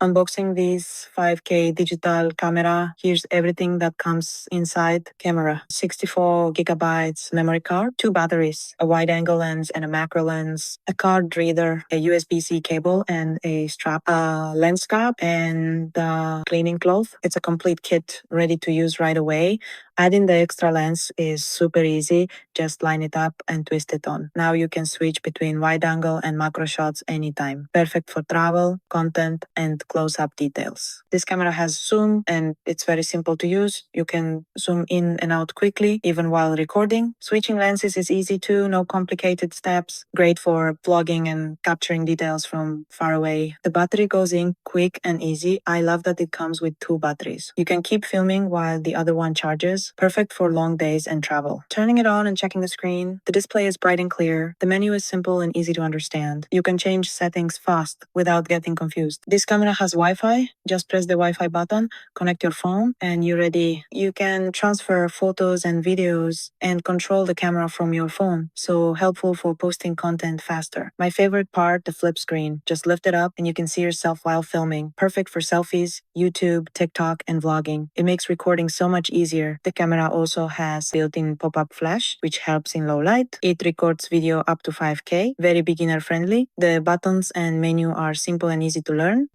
Unboxing this 5K digital camera. Here's everything that comes inside camera. 64 gigabytes memory card, 2 batteries, a wide angle lens and a macro lens, a card reader, a USB-C cable and a strap, a lens cap and the cleaning cloth. It's a complete kit ready to use right away. Adding the extra lens is super easy. Just line it up and twist it on. Now you can switch between wide angle and macro shots anytime. Perfect for travel, content, and close-up details. This camera has zoom and it's very simple to use. You can zoom in and out quickly, even while recording. Switching lenses is easy too, no complicated steps. Great for vlogging and capturing details from far away. The battery goes in quick and easy. I love that it comes with 2 batteries. You can keep filming while the other one charges. Perfect for long days and travel. Turning it on and checking the screen. The display is bright and clear. The menu is simple and easy to understand. You can change settings fast without getting confused. This camera has Wi-Fi. Just press the Wi-Fi button, connect your phone, and you're ready. You can transfer photos and videos and control the camera from your phone. So helpful for posting content faster. My favorite part, the flip screen. Just lift it up and you can see yourself while filming. Perfect for selfies, YouTube, TikTok, and vlogging. It makes recording so much easier. The camera also has built-in pop-up flash, which helps in low light. It records video up to 5K, very beginner friendly. The buttons and menu are simple and easy to learn.